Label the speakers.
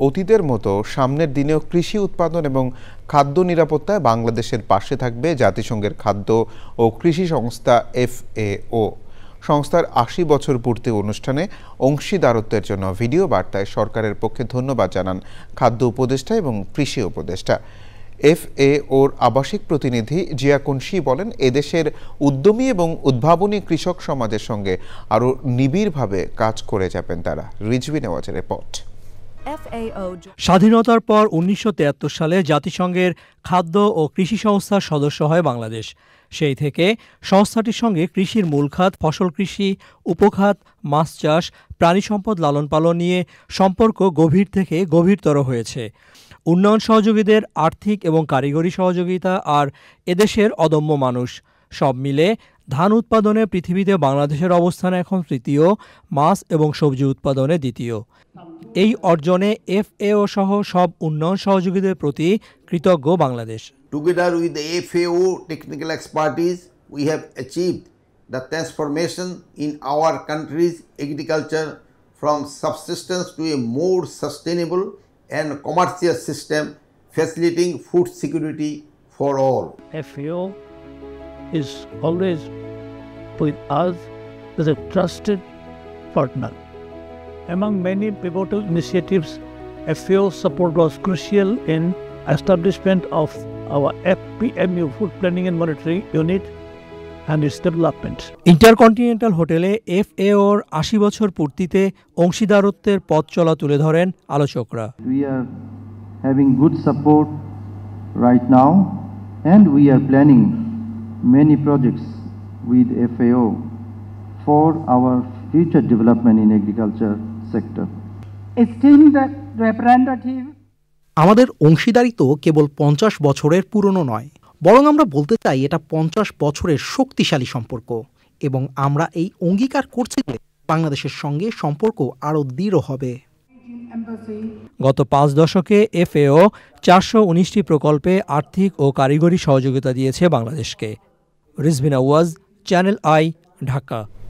Speaker 1: অতীতের মতো সামনের দিনেও কৃষি উৎপাদন এবং খাদ্য নিরাপত্তায় বাংলাদেশের পাশে থাকবে জাতিসংঘের খাদ্য ও কৃষি সংস্থা FAO। সংস্থার ৮০ বছর পূর্তি অনুষ্ঠানে অংশীদারত্বের জন্য ভিডিও বার্তায় সরকারের পক্ষে ধন্যবাদ জানান খাদ্য উপদেষ্টা এবং কৃষি উপদেষ্টা। FAOর আবাসিক প্রতিনিধি জিয়া কুনশি বলেন, এদেশের উদ্যমী এবং উদ্ভাবনী কৃষক সমাজের সঙ্গে আরও নিবিড়ভাবে কাজ করে যাবেন তারা। রিজভি নেওয়াজের রিপোর্ট।
Speaker 2: স্বাধীনতার পর ১৯৭৩ সালে জাতিসংঘের খাদ্য ও কৃষি সংস্থার সদস্য হয় বাংলাদেশ। সেই থেকে সংস্থাটির সঙ্গে কৃষির মূল খাত ফসল কৃষি, উপখাত, মাছ চাষ, প্রাণী সম্পদ লালন পালন নিয়ে সম্পর্ক গভীর থেকে গভীরতর হয়েছে। উন্নয়ন সহযোগীদের আর্থিক এবং কারিগরি সহযোগিতা আর এদেশের অদম্য মানুষ সব মিলে ধান উৎপাদনে পৃথিবীতে বাংলাদেশের অবস্থান এখন তৃতীয়, মাছ এবং সবজি উৎপাদনে দ্বিতীয়। এই অর্জনে FAO সহ সব উন্নয়ন সহযোগীদের প্রতি কৃতজ্ঞ Bangladesh.
Speaker 3: Together with the FAO technical expertise, we have achieved the transformation in our country's agriculture from subsistence to a more sustainable and commercial system, facilitating food security for all.
Speaker 4: FAO is always with us as a trusted partner. Among many pivotal initiatives, FAO support was crucial in establishment of our FPMU Food Planning and Monitoring Unit and its development.
Speaker 2: Intercontinental হোটেলে FAOর ৮০ বছর পূর্তিতে অংশীদারত্বের পথ চলা তুলে ধরেন আলোচকরা।
Speaker 5: We are having good support right now and we are planning many projects with FAO for our future development in agriculture sector.
Speaker 6: Esteemed representative,
Speaker 7: আমাদের অংশীদারিত্ব কেবল ৫০ বছরের পুরনো নয়, বরং আমরা বলতে চাই এটা ৫০ বছরের শক্তিশালী সম্পর্ক, এবং আমরা এই অঙ্গীকার করছি যে বাংলাদেশের সঙ্গে সম্পর্ক আরও দৃঢ় হবে।
Speaker 2: গত ৫ দশকে FAO ৪১৯টি প্রকল্পে আর্থিক ও কারিগরি সহযোগিতা দিয়েছে বাংলাদেশকে। Rizvi Nawaz, channel I, Dhaka.